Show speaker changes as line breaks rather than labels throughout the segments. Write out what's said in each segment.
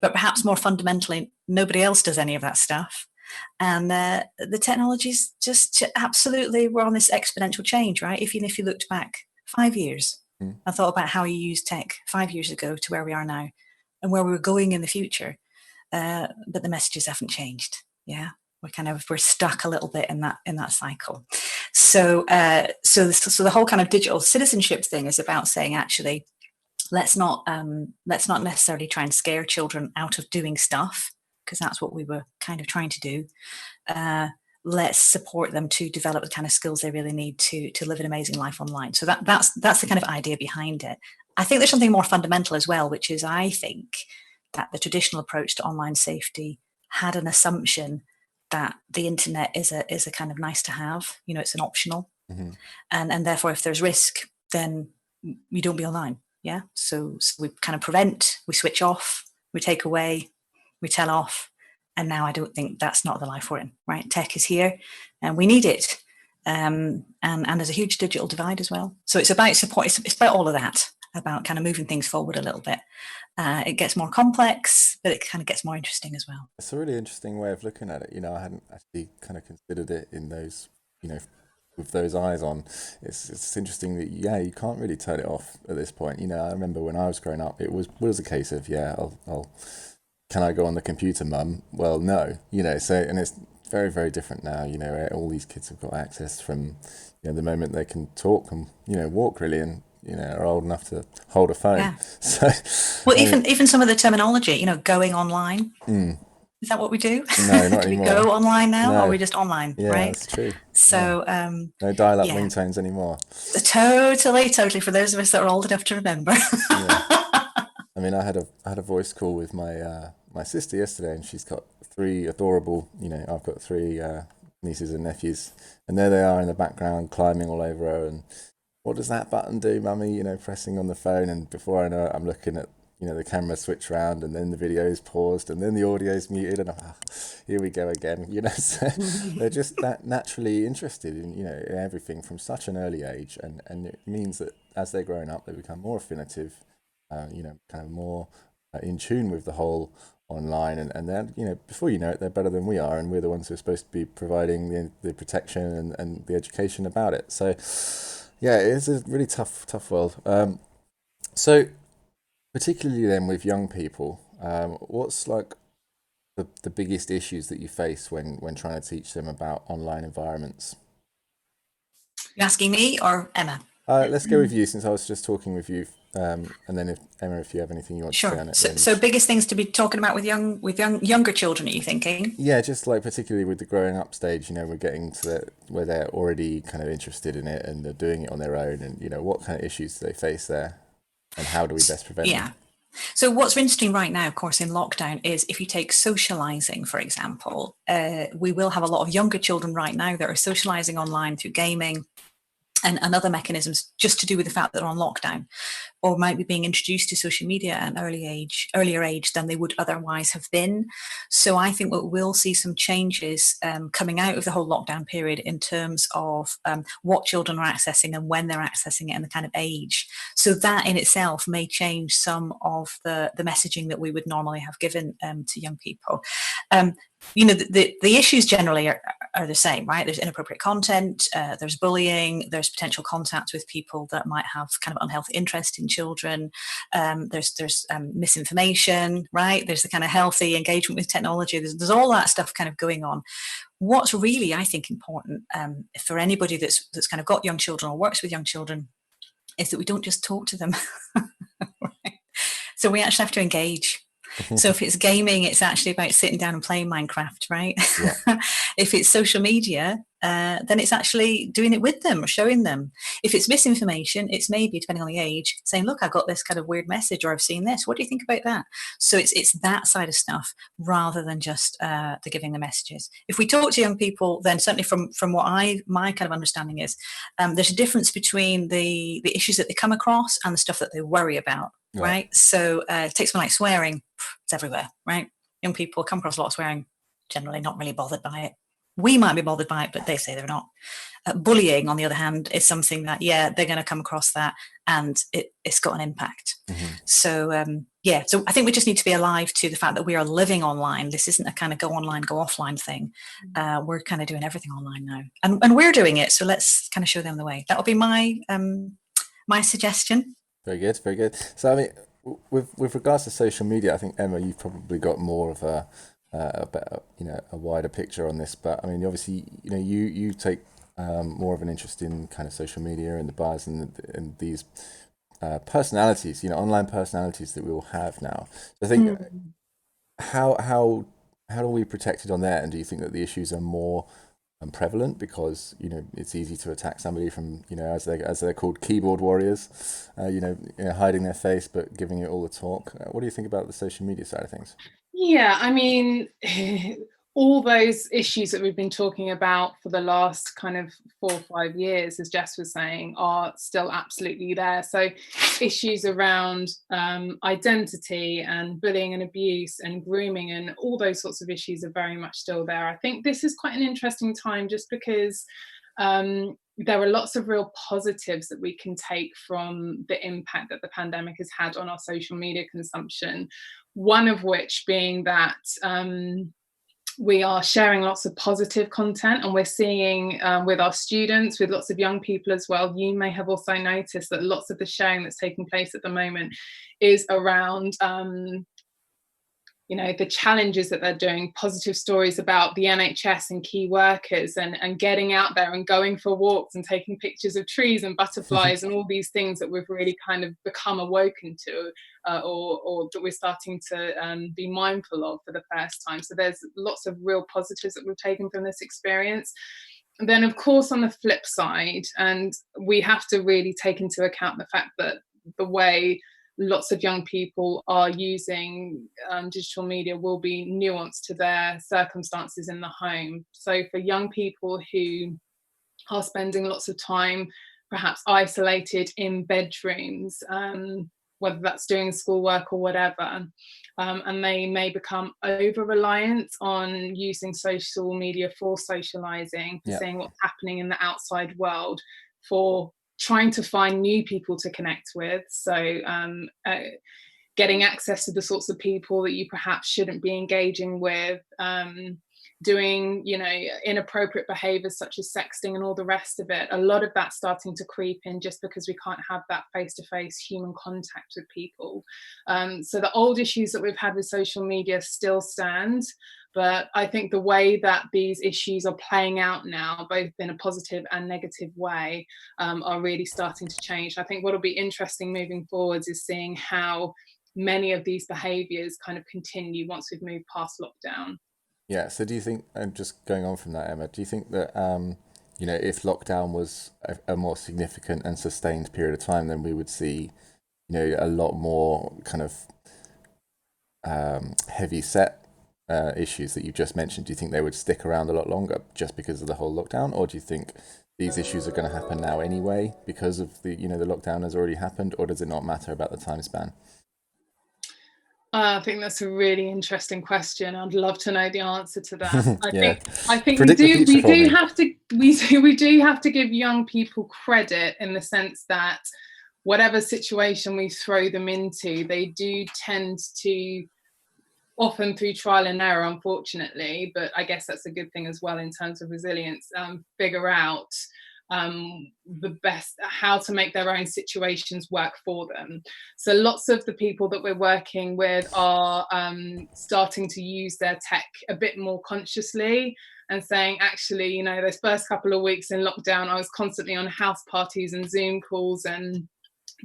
but perhaps more fundamentally, nobody else does any of that stuff. And the technology's just absolutely, we're on this exponential change, right? Even if you looked back 5 years and thought about how you used tech 5 years ago to where we are now and where we were going in the future, but the messages haven't changed. Yeah, we're stuck a little bit in that cycle. So the whole kind of digital citizenship thing is about saying, actually, let's not necessarily try and scare children out of doing stuff, because that's what we were kind of trying to do. Let's support them to develop the kind of skills they really need to live an amazing life online. So that's the kind of idea behind it. I think there's something more fundamental as well, which is, I think that the traditional approach to online safety had an assumption that the internet is a kind of nice to have. It's an optional, and therefore, if there's risk, then you don't be online. Yeah, so we kind of prevent, we switch off, we take away, we tell off. And now I don't think that's not the life we're in, right? Tech is here and we need it. And there's a huge digital divide as well. So it's about support. It's about all of that, about kind of moving things forward a little bit. It gets more complex, but it kind of gets more interesting as well.
It's a really interesting way of looking at it. I hadn't actually kind of considered it in those, with those eyes on. It's interesting that, you can't really turn it off at this point. I remember when I was growing up, it was a case of, I'll can I go on the computer, mum? Well, no, so, and it's very, very different now, all these kids have got access from, the moment they can talk and, walk really, and, are old enough to hold a phone.
Yeah.
So,
well, even some of the terminology, going online. Is that what we do?
No, not
do
anymore.
We go online now,
No.
or are we just online?
Yeah,
right?
That's true.
So,
no dial-up ringtones anymore.
Totally. For those of us that are old enough to remember.
I mean, I had a voice call with my sister yesterday, and she's got 3 adorable, I've got 3 nieces and nephews, and there they are in the background climbing all over her, and what does that button do, mummy? Pressing on the phone, and before I know it, I'm looking at, the camera switch around, and then the video is paused, and then the audio is muted, and here we go again, so they're just that naturally interested in, everything from such an early age, and it means that as they're growing up, they become more affinitive, kind of more in tune with the whole online, and then, before you know it, they're better than we are, and we're the ones who are supposed to be providing the protection and the education about it. So, yeah, it is a really tough world. So, particularly then with young people, what's like the biggest issues that you face when trying to teach them about online environments?
You asking me or Emma?
Let's go with you, since I was just talking with you, and then if Emma, if you have anything you want to say on it.
So biggest things to be talking about with younger children, are you thinking?
Yeah, just like particularly with the growing up stage, we're getting to where they're already kind of interested in it and they're doing it on their own, and what kind of issues do they face there, and how do we best prevent them?
So what's interesting right now, of course, in lockdown is if you take socializing, for example, we will have a lot of younger children right now that are socializing online through gaming and other mechanisms, just to do with the fact that they're on lockdown, or might be being introduced to social media at an earlier age than they would otherwise have been. So I think we'll see some changes coming out of the whole lockdown period in terms of what children are accessing and when they're accessing it and the kind of age. So that in itself may change some of the messaging that we would normally have given to young people. The issues generally are the same, right? There's inappropriate content, there's bullying, there's potential contact with people that might have kind of unhealthy interest in children, there's misinformation, right? There's the kind of healthy engagement with technology. There's all that stuff kind of going on. What's really, I think, important for anybody that's kind of got young children or works with young children is that we don't just talk to them. Right? So we actually have to engage. So if it's gaming, it's actually about sitting down and playing Minecraft, right?
Yeah.
If it's social media, then it's actually doing it with them or showing them. If it's misinformation, it's maybe, depending on the age, saying, look, I got this kind of weird message, or I've seen this. What do you think about that? So it's that side of stuff rather than just the giving the messages. If we talk to young people, then certainly from what my kind of understanding is, there's a difference between the issues that they come across and the stuff that they worry about. Right. So take something like swearing, it's everywhere, right? Young people come across a lot of swearing, generally not really bothered by it. we might be bothered by it, but they say they're not. Bullying, on the other hand, is something that, they're going to come across that, and it's got an impact. So so I think we just need to be alive to the fact that we are living online. This isn't a kind of go online, go offline thing. We're kind of doing everything online now, and we're doing it. So let's kind of show them the way. That'll be my my suggestion.
Very good, very good. So I mean, with regards to social media, I think, Emma, you've probably got more of a better, a wider picture on this. But I mean, obviously, you take more of an interest in kind of social media and the buzz and these personalities, online personalities that we all have now. So I think how are we protected on that? And do you think that the issues are more prevalent because it's easy to attack somebody from as they're called, keyboard warriors, hiding their face but giving it all the talk? What do you think about the social media side of things?
Yeah, I mean, all those issues that we've been talking about for the last kind of 4 or 5 years, as Jess was saying, are still absolutely there. So issues around identity and bullying and abuse and grooming and all those sorts of issues are very much still there. I think this is quite an interesting time just because there are lots of real positives that we can take from the impact that the pandemic has had on our social media consumption. One of which being that we are sharing lots of positive content, and we're seeing with our students, with lots of young people as well. You may have also noticed that lots of the sharing that's taking place at the moment is around the challenges that they're doing, positive stories about the NHS and key workers, and getting out there and going for walks and taking pictures of trees and butterflies and all these things that we've really kind of become awoken to, or that we're starting to be mindful of for the first time. So there's lots of real positives that we've taken from this experience. And then, of course, on the flip side, and we have to really take into account the fact that the way lots of young people are using digital media will be nuanced to their circumstances in the home. So for young people who are spending lots of time perhaps isolated in bedrooms, whether that's doing schoolwork or whatever, and they may become over-reliant on using social media for socializing, for seeing what's happening in the outside world, for trying to find new people to connect with. So getting access to the sorts of people that you perhaps shouldn't be engaging with, doing inappropriate behaviors such as sexting and all the rest of it. A lot of that's starting to creep in just because we can't have that face-to-face human contact with people. So the old issues that we've had with social media still stand, but I think the way that these issues are playing out now, both in a positive and negative way, are really starting to change. I think what will be interesting moving forwards is seeing how many of these behaviours kind of continue once we've moved past lockdown.
Yeah, so do you think, and just going on from that, Emma, do you think that, if lockdown was a more significant and sustained period of time, then we would see, a lot more kind of heavy set issues that you just mentioned? Do you think they would stick around a lot longer just because of the whole lockdown, or do you think these issues are going to happen now anyway because of the the lockdown has already happened, or does it not matter about the time span?
I think that's a really interesting question. I'd love to know the answer to that. I think
Predict
we do have to give young people credit in the sense that whatever situation we throw them into, they do tend to, often through trial and error, unfortunately, but I guess that's a good thing as well in terms of resilience, figure out the best, how to make their own situations work for them. So lots of the people that we're working with are starting to use their tech a bit more consciously and saying, actually, those first couple of weeks in lockdown, I was constantly on house parties and Zoom calls and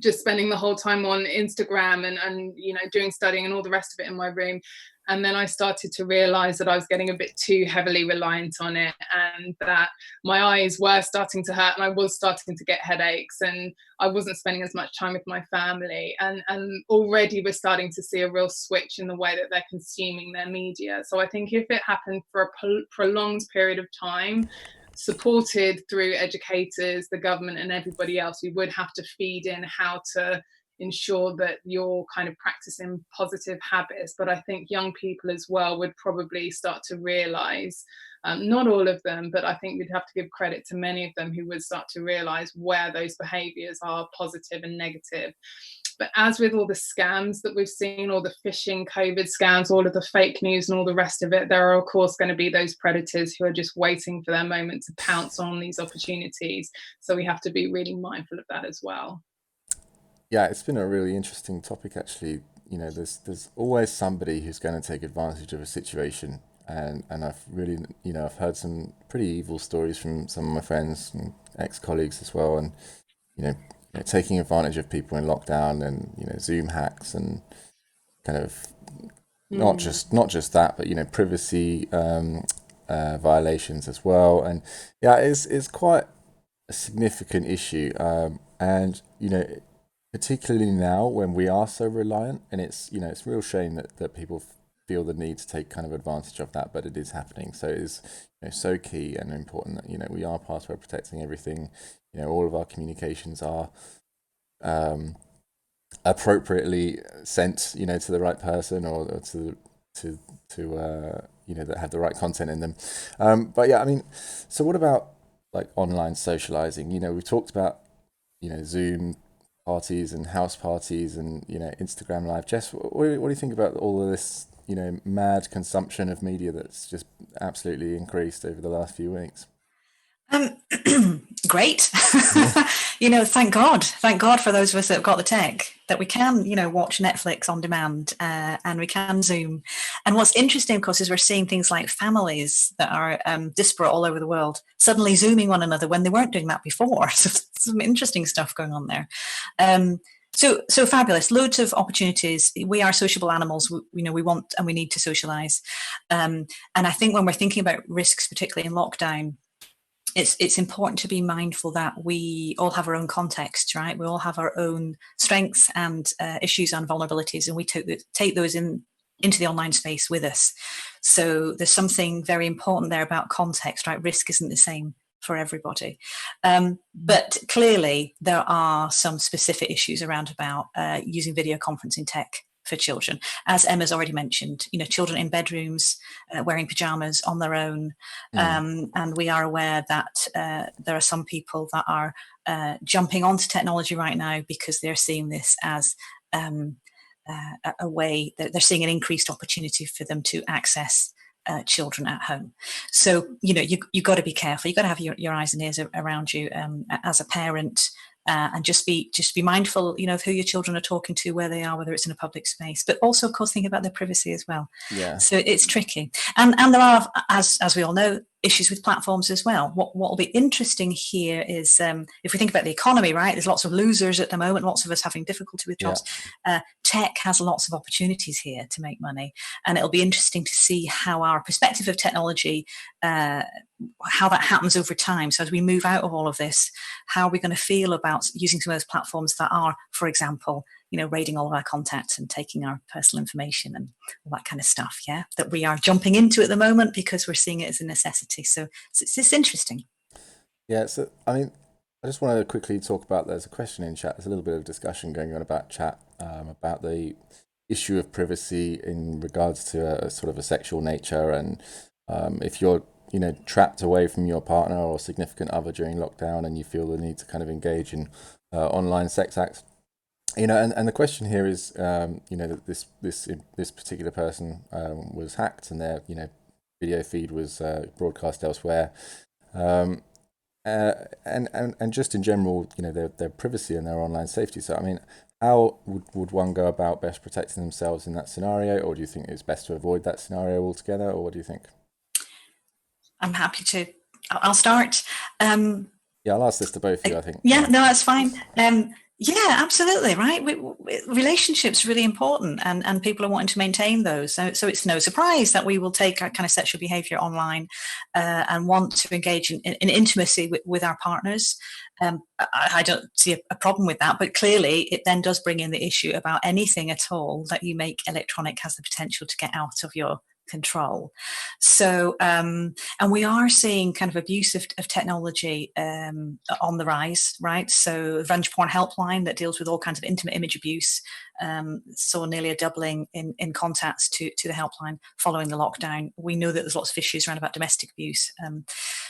just spending the whole time on Instagram and doing studying and all the rest of it in my room. And then I started to realize that I was getting a bit too heavily reliant on it, and that my eyes were starting to hurt and I was starting to get headaches, and I wasn't spending as much time with my family. And already we're starting to see a real switch in the way that they're consuming their media. So I think if it happened for a prolonged period of time, supported through educators, the government and everybody else, we would have to feed in how to ensure that you're kind of practicing positive habits. But I think young people as well would probably start to realize, not all of them, but I think we'd have to give credit to many of them who would start to realize where those behaviors are positive and negative. But as with all the scams that we've seen, all the phishing COVID scams, all of the fake news and all the rest of it, there are of course going to be those predators who are just waiting for their moment to pounce on these opportunities. So we have to be really mindful of that as well.
Yeah, it's been a really interesting topic, actually. You know, there's always somebody who's going to take advantage of a situation, and I've really, you know, I've heard some pretty evil stories from some of my friends and ex-colleagues as well, and you know, taking advantage of people in lockdown, and you know, Zoom hacks, and kind of not just that, but you know, privacy violations as well. And yeah, it's quite a significant issue, and you know, particularly now when we are so reliant, and it's, you know, it's a real shame that people feel the need to take kind of advantage of that, but it is happening. So it is, you know, so key and important that, you know, we are password protecting everything. You know, all of our communications are appropriately sent, you know, to the right person, or to you know, that have the right content in them. But yeah, I mean, so what about like online socializing? You know, we've talked about, you know, Zoom parties and house parties and, you know, Instagram live. Jess, what do you think about all of this, you know, mad consumption of media that's just absolutely increased over the last few weeks?
Great. You know, thank God for those of us that have got the tech, that we can, you know, watch Netflix on demand, and we can Zoom. And what's interesting, of course, is we're seeing things like families that are disparate all over the world suddenly Zooming one another when they weren't doing that before. So some interesting stuff going on there. So fabulous, loads of opportunities. We are sociable animals. We, you know, we want and we need to socialize. And I think when we're thinking about risks, particularly in lockdown, it's important to be mindful that we all have our own contexts, right? We all have our own strengths and issues and vulnerabilities, and we take those into the online space with us. So there's something very important there about context, right? Risk isn't the same for everybody. But clearly there are some specific issues around about using video conferencing tech for children. As Emma's already mentioned, you know, children in bedrooms wearing pajamas on their own. And we are aware that there are some people that are jumping onto technology right now because they're seeing this as a way that they're seeing an increased opportunity for them to access children at home. So, you know, you've got to be careful. You've got to have your eyes and ears around you as a parent. And just be mindful, you know, of who your children are talking to, where they are, whether it's in a public space, but also, of course, think about their privacy as well.
Yeah.
So it's tricky, and there are, as we all know, issues with platforms as well. What will be interesting here is if we think about the economy, right? There's lots of losers at the moment, lots of us having difficulty with jobs. Yeah. Tech has lots of opportunities here to make money, and it'll be interesting to see how our perspective of technology, how that happens over time. So as we move out of all of this, how are we going to feel about using some of those platforms that are, for example, you know, raiding all of our contacts and taking our personal information and all that kind of stuff, yeah, that we are jumping into at the moment because we're seeing it as a necessity. So it's interesting.
Yeah, so I mean, I just wanted to quickly talk about, there's a question in chat, there's a little bit of discussion going on about chat, about the issue of privacy in regards to a sort of a sexual nature, and if you're, you know, trapped away from your partner or significant other during lockdown and you feel the need to kind of engage in online sex acts, you know, and the question here is, you know, that this particular person was hacked and their, you know, video feed was broadcast elsewhere, and just in general, you know, their privacy and their online safety. So I mean, how would one go about best protecting themselves in that scenario, or do you think it's best to avoid that scenario altogether, or what do you think?
I'm happy to. I'll start.
Yeah, I'll ask this to both of you, I think.
Yeah, no, that's fine. Yeah, absolutely, right. Relationships are really important, and people are wanting to maintain those. So it's no surprise that we will take our kind of sexual behaviour online and want to engage in intimacy with our partners. I don't see a problem with that, but clearly it then does bring in the issue about anything at all that you make electronic has the potential to get out of your control. So, and we are seeing kind of abuse of technology on the rise, right? So Revenge Porn Helpline that deals with all kinds of intimate image abuse saw nearly a doubling in contacts to the helpline following the lockdown. We know that there's lots of issues around about domestic abuse.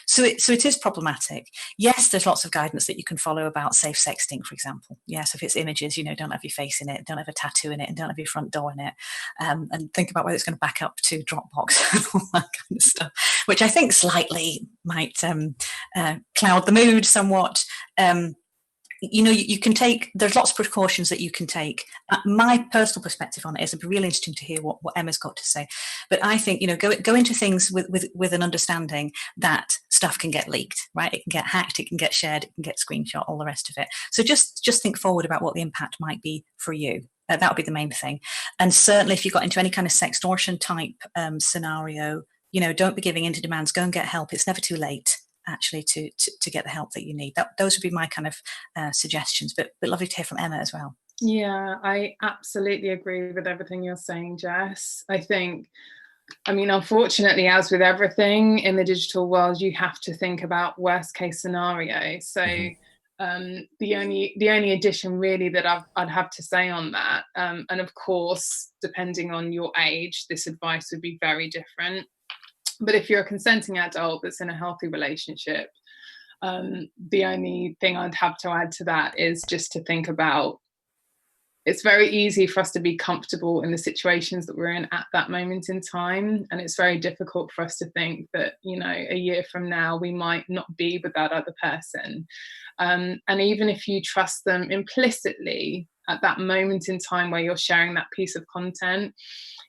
So it is problematic. Yes, there's lots of guidance that you can follow about safe sexting, for example. Yes, if it's images, don't have your face in it, don't have a tattoo in it, and don't have your front door in it. And think about whether it's going to back up to Dropbox and all that kind of stuff, which I think slightly might cloud the mood somewhat. You can take, there's lots of precautions that you can take. My personal perspective on it is it'd be really interesting to hear what Emma's got to say. But I think, go into things with an understanding that stuff can get leaked, right? It can get hacked, it can get shared, it can get screenshot, all the rest of it. So just think forward about what the impact might be for you. That would be the main thing. And certainly if you got into any kind of sextortion type scenario, don't be giving in to demands. Go and get help. It's never too late, actually, to get the help that you need. Those would be my kind of suggestions. But lovely to hear from Emma as well.
Yeah, I absolutely agree with everything you're saying, Jess. I think, unfortunately, as with everything in the digital world, you have to think about worst case scenario. So the only addition really that I'd have to say on that, and of course, depending on your age, this advice would be very different. But if you're a consenting adult that's in a healthy relationship, the only thing I'd have to add to that is just to think about, it's very easy for us to be comfortable in the situations that we're in at that moment in time. And it's very difficult for us to think that, a year from now, we might not be with that other person. And even if you trust them implicitly at that moment in time where you're sharing that piece of content,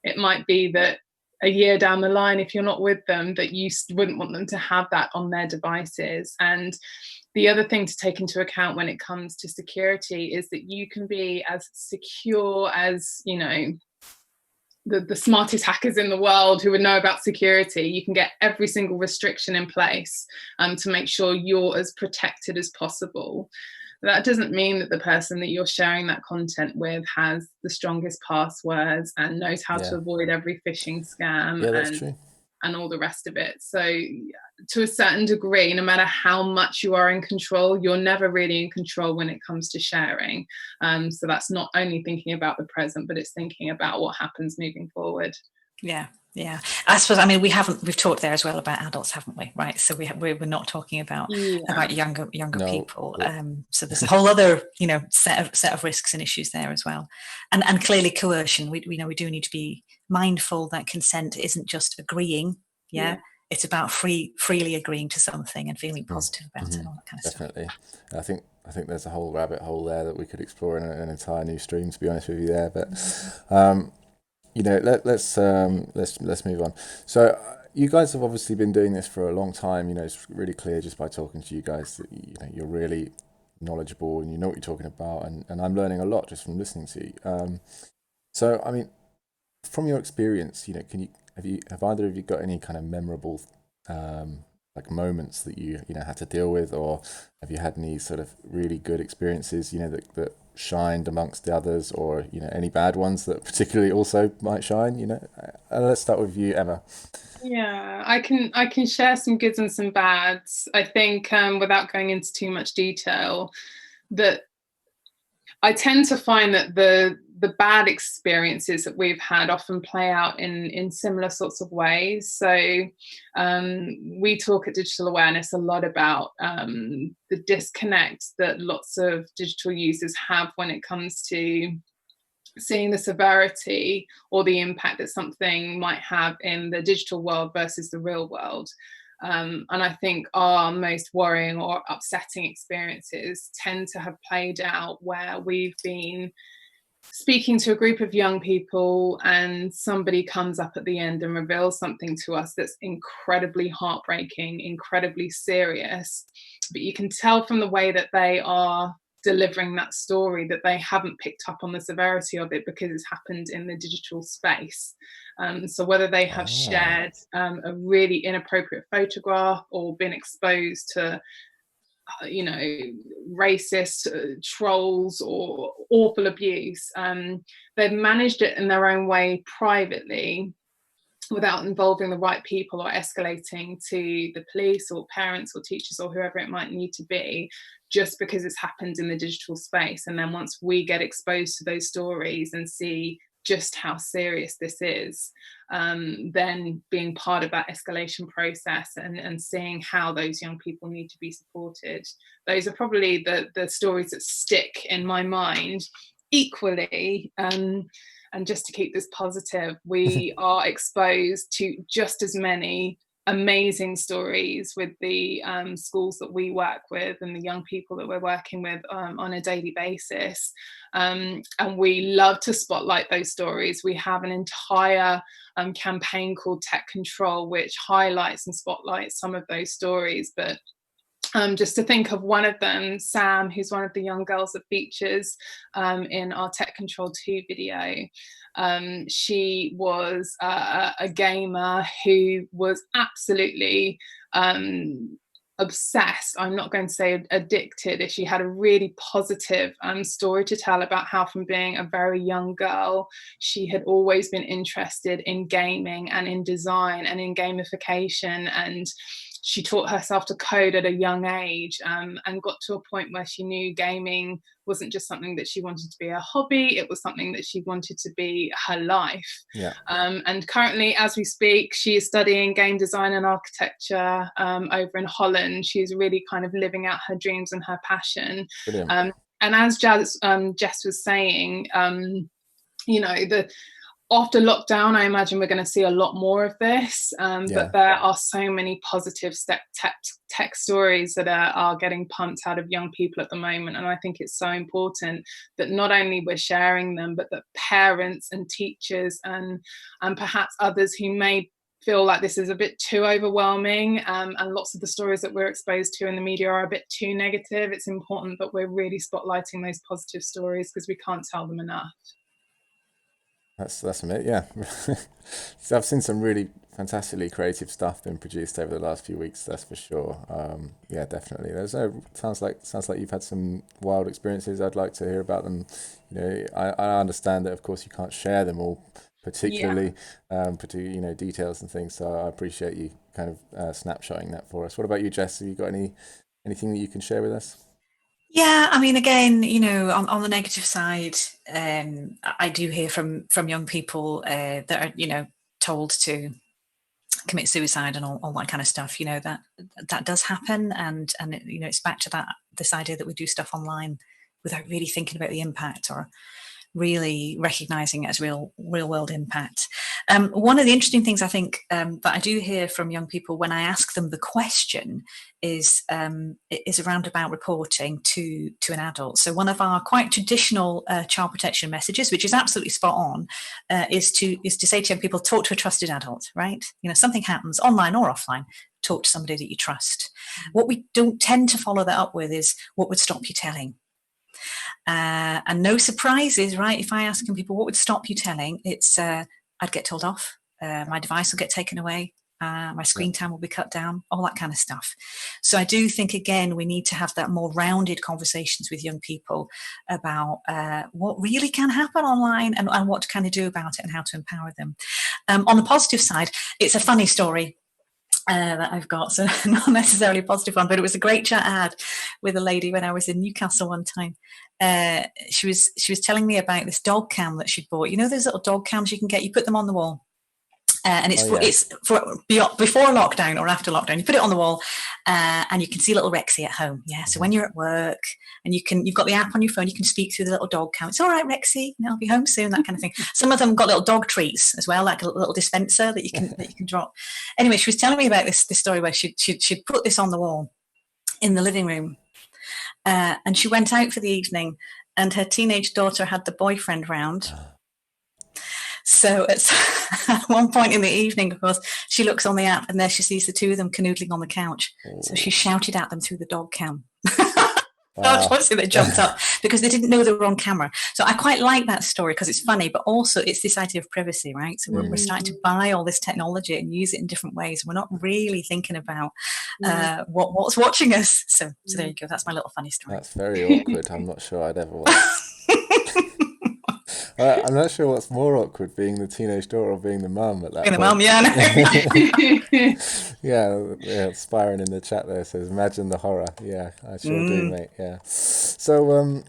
it might be that a year down the line, if you're not with them, that you wouldn't want them to have that on their devices. And the other thing to take into account when it comes to security is that you can be as secure as, the smartest hackers in the world who would know about security. You can get every single restriction in place to make sure you're as protected as possible. That doesn't mean that the person that you're sharing that content with has the strongest passwords and knows how to avoid every phishing scam and all the rest of it. So to a certain degree, no matter how much you are in control, you're never really in control when it comes to sharing. So that's not only thinking about the present, but it's thinking about what happens moving forward.
Yeah. I suppose, we've talked there as well about adults, haven't we? Right. So we're not talking about younger people. So there's a whole other, set of risks and issues there as well. And clearly coercion, we know we do need to be mindful that consent isn't just agreeing. Yeah. It's about freely agreeing to something and feeling positive about it and all that kind of
Definitely.
stuff.
I think there's a whole rabbit hole there that we could explore in an entire new stream, to be honest with you there. But let's move on. So you guys have obviously been doing this for a long time. It's really clear just by talking to you guys that you're really knowledgeable and you know what you're talking about. And I'm learning a lot just from listening to you. So from your experience, have either of you got any kind of memorable like moments that you had to deal with, or have you had any sort of really good experiences that shined amongst the others, or any bad ones that particularly also might shine? Let's start with you, Emma.
Yeah, I can share some goods and some bads. I think without going into too much detail, that I tend to find that the bad experiences that we've had often play out in similar sorts of ways. So we talk at Digital Awareness a lot about the disconnect that lots of digital users have when it comes to seeing the severity or the impact that something might have in the digital world versus the real world. And I think our most worrying or upsetting experiences tend to have played out where we've been speaking to a group of young people and somebody comes up at the end and reveals something to us that's incredibly heartbreaking, incredibly serious. But you can tell from the way that they are delivering that story that they haven't picked up on the severity of it because it's happened in the digital space. So whether they have shared a really inappropriate photograph or been exposed to racist trolls or awful abuse, they've managed it in their own way privately without involving the right people or escalating to the police or parents or teachers or whoever it might need to be, just because it's happened in the digital space. And then once we get exposed to those stories and see just how serious this is, then being part of that escalation process and seeing how those young people need to be supported. Those are probably the stories that stick in my mind equally. And just to keep this positive, we are exposed to just as many amazing stories with the schools that we work with and the young people that we're working with on a daily basis. And we love to spotlight those stories. We have an entire campaign called Tech Control, which highlights and spotlights some of those stories. But just to think of one of them, Sam, who's one of the young girls that features in our Tech Control 2 video. She was a gamer who was absolutely obsessed. I'm not going to say addicted. She had a really positive story to tell about how from being a very young girl, she had always been interested in gaming and in design and in gamification, and she taught herself to code at a young age, and got to a point where she knew gaming wasn't just something that she wanted to be a hobby, it was something that she wanted to be her life.
Yeah. And
currently, as we speak, she is studying game design and architecture over in Holland. She's really kind of living out her dreams and her passion.
Brilliant.
And as Jess was saying, after lockdown, I imagine we're going to see a lot more of this, but there are so many positive tech stories that are getting pumped out of young people at the moment. And I think it's so important that not only we're sharing them, but that parents and teachers and perhaps others who may feel like this is a bit too overwhelming, and lots of the stories that we're exposed to in the media are a bit too negative. It's important that we're really spotlighting those positive stories because we can't tell them enough.
That's it, yeah. So I've seen some really fantastically creative stuff being produced over the last few weeks, that's for sure. Yeah, definitely. Sounds like you've had some wild experiences. I'd like to hear about them. I understand that of course you can't share them all particularly, details and things. So I appreciate you kind of snapshotting that for us. What about you, Jess? Have you got anything that you can share with us?
Yeah, I mean, again, on the negative side, I do hear from young people that are, told to commit suicide and all that kind of stuff. That does happen, and it's back to this idea that we do stuff online without really thinking about the impact or really recognizing it as real world impact. One of the interesting things I think that I do hear from young people when I ask them the question is around about reporting to an adult. So one of our quite traditional child protection messages, which is absolutely spot on, is to say to young people, talk to a trusted adult, right? Something happens online or offline, talk to somebody that you trust. What we don't tend to follow that up with is what would stop you telling. And no surprises, right? If I ask people what would stop you telling, it's I'd get told off, my device will get taken away, my screen time will be cut down, all that kind of stuff. So I do think, again, we need to have that more rounded conversations with young people about what really can happen online and what to kind of do about it and how to empower them. On the positive side, it's a funny story that I've got, so not necessarily a positive one, but it was a great chat I had with a lady when I was in Newcastle one time. She was telling me about this dog cam that she'd bought. Those little dog cams you can get, you put them on the wall. And it's for before lockdown or after lockdown. You put it on the wall, and you can see little Rexy at home. Yeah, so when you're at work and you've got the app on your phone, you can speak through the little dog cam. It's all right, Rexy, I'll be home soon. That kind of thing. Some of them got little dog treats as well, like a little dispenser that you can drop. Anyway, she was telling me about this story where she'd put this on the wall in the living room, and she went out for the evening, and her teenage daughter had the boyfriend round. So at one point in the evening, of course, she looks on the app and there she sees the two of them canoodling on the couch. So she shouted at them through the dog cam. Wow. Obviously they jumped up because they didn't know they were on camera. So I quite like that story because it's funny, but also it's this idea of privacy, right? So we're starting to buy all this technology and use it in different ways. We're not really thinking about what's watching us. So there you go. That's my little funny story.
That's very awkward. I'm not sure I'd ever watch. I'm not sure what's more awkward, being the teenage daughter or being the mum at that
Being the
point.
mum, yeah.
Yeah, Spiron in the chat there says, imagine the horror. Yeah, I sure do, mate. Yeah. So,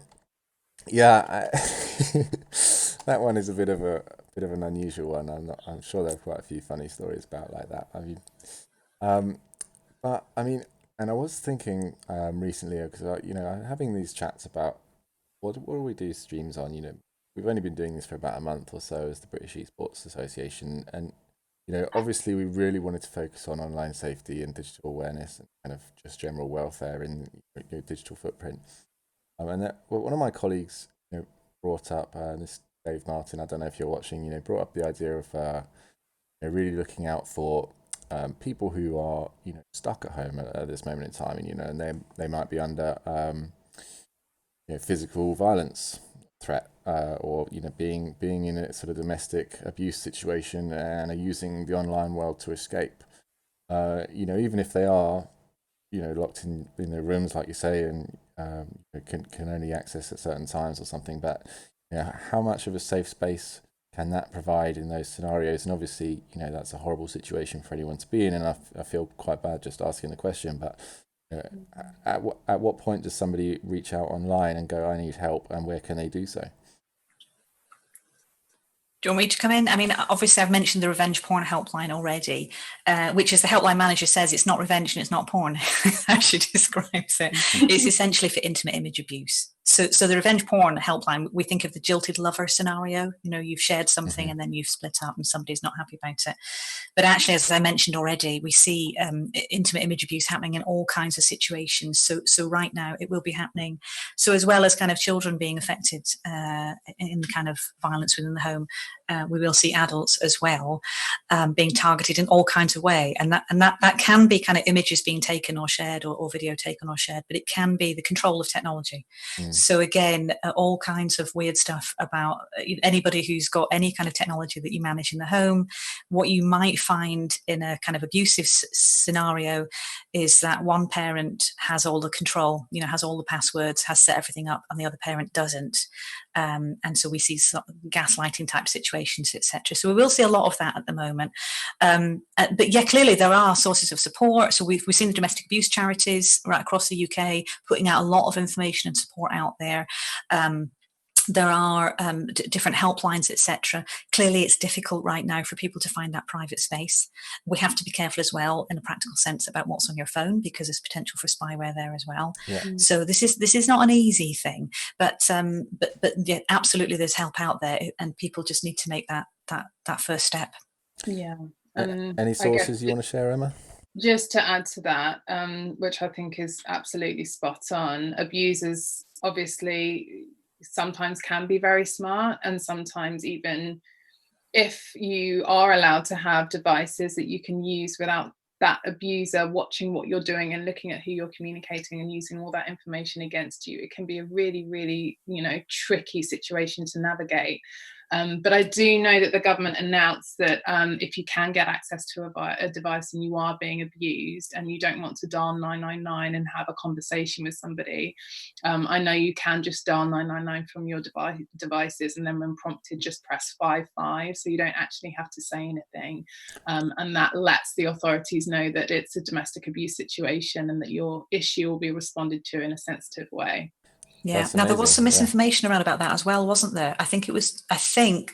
yeah, that one is a bit of an unusual one. I'm sure there are quite a few funny stories about like that. I mean, but I mean, and I was thinking recently, because having these chats about what do we do streams on? We've only been doing this for about a month or so as the British Esports Association, and obviously we really wanted to focus on online safety and digital awareness and kind of just general welfare in your digital footprint. One of my colleagues, brought up this Dave Martin. I don't know if you're watching. Brought up the idea of really looking out for people who are stuck at home at this moment in time, and they might be under physical violence threat, or being in a sort of domestic abuse situation and are using the online world to escape. Even if they are locked in their rooms, like you say, and can only access at certain times or something. But how much of a safe space can that provide in those scenarios? And obviously, that's a horrible situation for anyone to be in, and I feel quite bad just asking the question. But at what point does somebody reach out online and go, I need help, and where can they do so?
Do you want me to come in? I mean, obviously, I've mentioned the revenge porn helpline already, which, as the helpline manager says, it's not revenge and it's not porn. How she describes it. It's essentially for intimate image abuse. So the revenge porn helpline, we think of the jilted lover scenario. You've shared something and then you've split up and somebody's not happy about it. But actually, as I mentioned already, we see intimate image abuse happening in all kinds of situations. So right now it will be happening. So as well as kind of children being affected in the kind of violence within the home, we will see adults as well being targeted in all kinds of way. And that can be kind of images being taken or shared or video taken or shared, but it can be the control of technology. So again, all kinds of weird stuff about anybody who's got any kind of technology that you manage in the home. What you might find in a kind of abusive scenario is that one parent has all the control, has all the passwords, has set everything up, and the other parent doesn't. And so we see some gaslighting type situations, etc. So we will see a lot of that at the moment. But yeah, clearly there are sources of support. So we've seen the domestic abuse charities right across the UK putting out a lot of information and support out there. There are different helplines, etc. Clearly, it's difficult right now for people to find that private space. We have to be careful as well, in a practical sense, about what's on your phone, because there's potential for spyware there as well. Yeah. So this is not an easy thing, but yeah, absolutely, there's help out there, and people just need to make that first step.
Yeah.
Any sources you want to share, Emma?
Just to add to that, which I think is absolutely spot on, abusers obviously sometimes can be very smart, and sometimes even if you are allowed to have devices that you can use without that abuser watching what you're doing and looking at who you're communicating and using all that information against you, it can be a really, really, tricky situation to navigate. But I do know that the government announced that if you can get access to a device and you are being abused and you don't want to dial 999 and have a conversation with somebody, I know you can just dial 999 from your devices, and then when prompted, just press 55, so you don't actually have to say anything. And that lets the authorities know that it's a domestic abuse situation and that your issue will be responded to in a sensitive way.
Yeah. Now, there was some misinformation around about that as well, wasn't there? I think,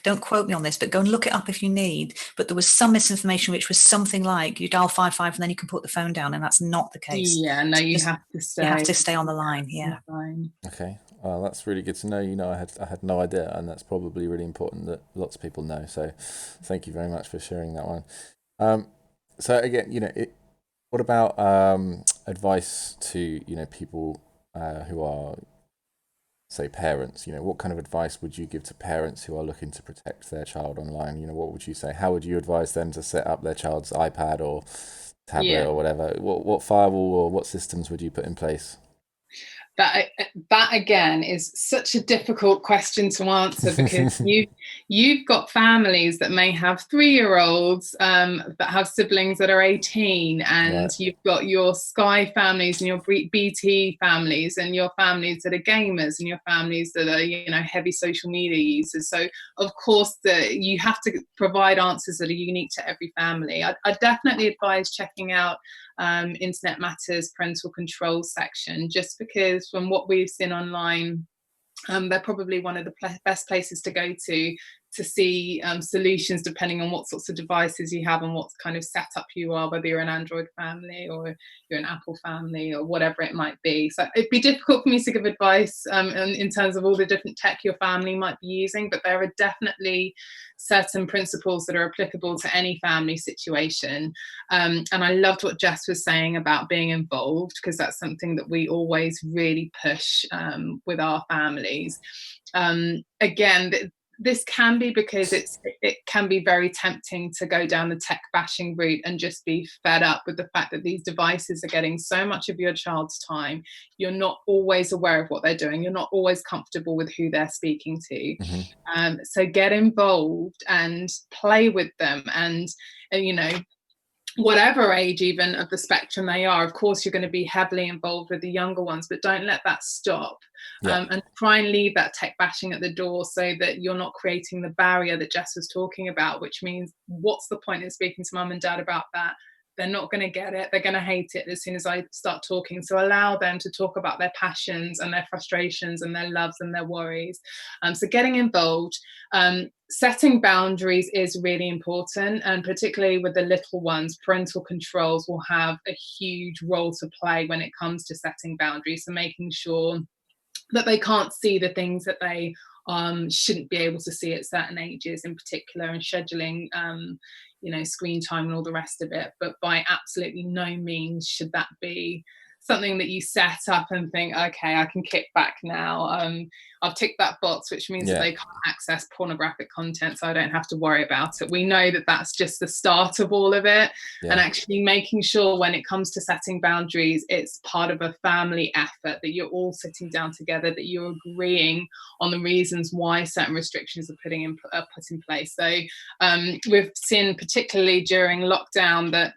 don't quote me on this, but go and look it up if you need. But there was some misinformation, which was something like you dial 55 and then you can put the phone down, and that's not the case.
Yeah, no, you have to stay.
You have to stay on the line. Yeah.
Okay. Well, that's really good to know. I had no idea, and that's probably really important that lots of people know. So, thank you very much for sharing that one. So again, what about advice to people who are, say, parents? What kind of advice would you give to parents who are looking to protect their child online? What would you say? How would you advise them to set up their child's iPad or tablet or whatever? What firewall or what systems would you put in place?
That again is such a difficult question to answer, because you've got families that may have 3-year-olds that have siblings that are 18, and
Right.
you've got your Sky families and your BT families and your families that are gamers and your families that are, heavy social media users. So of course you have to provide answers that are unique to every family. I definitely advise checking out Internet Matters Parental Control section, just because from what we've seen online, they're probably one of the best places to go to see solutions depending on what sorts of devices you have and what kind of setup you are, whether you're an Android family or you're an Apple family or whatever it might be. So it'd be difficult for me to give advice in terms of all the different tech your family might be using, but there are definitely certain principles that are applicable to any family situation. And I loved what Jess was saying about being involved, because that's something that we always really push with our families. Again, this can be because it can be very tempting to go down the tech bashing route and just be fed up with the fact that these devices are getting so much of your child's time. You're not always aware of what they're doing. You're not always comfortable with who they're speaking to.
Mm-hmm.
So get involved and play with them, and whatever age even of the spectrum they are. Of course, you're going to be heavily involved with the younger ones, but don't let that stop. And try and leave that tech bashing at the door, so that you're not creating the barrier that Jess was talking about, which means, what's the point in speaking to mum and dad about that? They're not going to get it. They're going to hate it as soon as I start talking. So allow them to talk about their passions and their frustrations and their loves and their worries. So getting involved, setting boundaries is really important, and particularly with the little ones, parental controls will have a huge role to play when it comes to setting boundaries. So making sure that they can't see the things that they shouldn't be able to see at certain ages in particular, and scheduling screen time and all the rest of it. But by absolutely no means should that be something that you set up and think, okay, I can kick back now. I've ticked that box, which means that they can't access pornographic content, so I don't have to worry about it. We know that that's just the start of all of it. And actually making sure when it comes to setting boundaries, it's part of a family effort, that you're all sitting down together, that you're agreeing on the reasons why certain restrictions are put in place. So we've seen, particularly during lockdown, that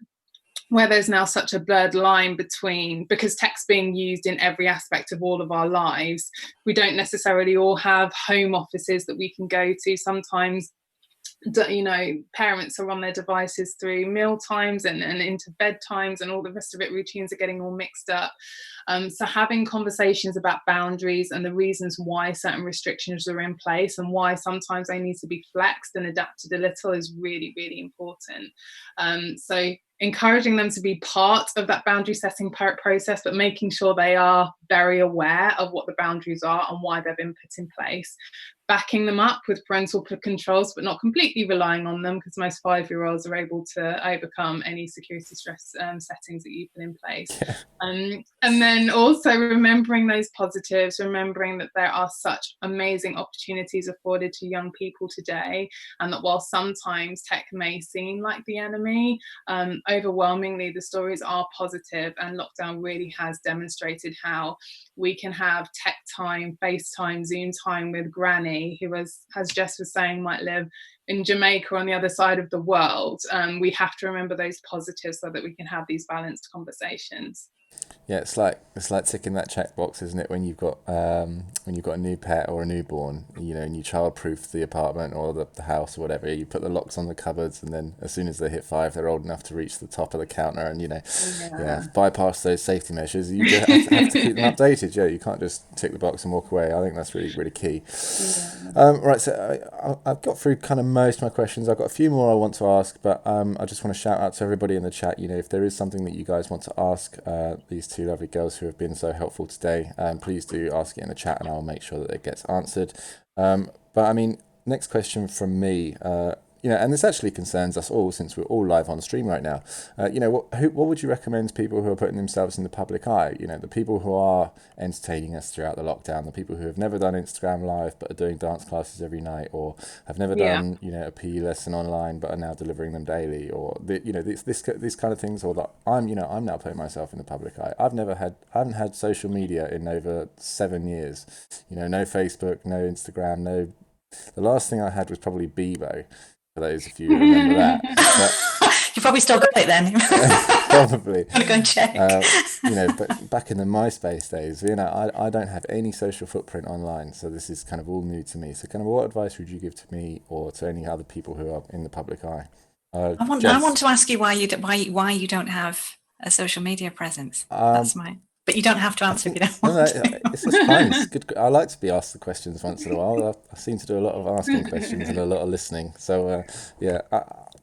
where there's now such a blurred line between, because tech's being used in every aspect of all of our lives, we don't necessarily all have home offices that we can go to. Sometimes parents are on their devices through meal times and into bed times, and all the rest of it, routines are getting all mixed up. So having conversations about boundaries and the reasons why certain restrictions are in place and why sometimes they need to be flexed and adapted a little is really, really important. So encouraging them to be part of that boundary setting process, but making sure they are very aware of what the boundaries are and why they've been put in place. Backing them up with parental controls, but not completely relying on them, because most 5-year-olds are able to overcome any security stress settings that you put in place. And then also remembering those positives, remembering that there are such amazing opportunities afforded to young people today, and that while sometimes tech may seem like the enemy, overwhelmingly the stories are positive, and lockdown really has demonstrated how we can have tech time, FaceTime, Zoom time with Granny, who, as Jess was saying, might live in Jamaica on the other side of the world. We have to remember those positives so that we can have these balanced conversations.
Yeah, it's like ticking that checkbox, isn't it? When you've got a new pet or a newborn, and you childproof the apartment or the house or whatever. You put the locks on the cupboards, and then as soon as they hit 5, they're old enough to reach the top of the counter, and bypass those safety measures. You just have to keep them updated. Yeah, you can't just tick the box and walk away. I think that's really, really key. Right, so I've got through kind of most of my questions. I've got a few more I want to ask, but I just want to shout out to everybody in the chat. If there is something that you guys want to ask these two lovely girls who have been so helpful today, please do ask it in the chat, and I'll make sure that it gets answered. But I mean, next question from me, and this actually concerns us all, since we're all live on stream right now. What would you recommend to people who are putting themselves in the public eye? The people who are entertaining us throughout the lockdown, the people who have never done Instagram Live but are doing dance classes every night, or have never done a PE lesson online but are now delivering them daily, or these kind of things. Or that I'm now putting myself in the public eye. I haven't had social media in over 7 years. No Facebook, no Instagram, no The last thing I had was probably Bebo, for those of you who remember that. But
You probably still got it then.
probably.
I'm gonna go and check.
But back in the MySpace days, I don't have any social footprint online, so this is kind of all new to me. So kind of what advice would you give to me or to any other people who are in the public eye?
I want to ask you why you don't have a social media presence. That's mine. But you don't have to answer if you don't want to.
It's just fun. It's good. I like to be asked the questions once in a while. I seem to do a lot of asking questions and a lot of listening. So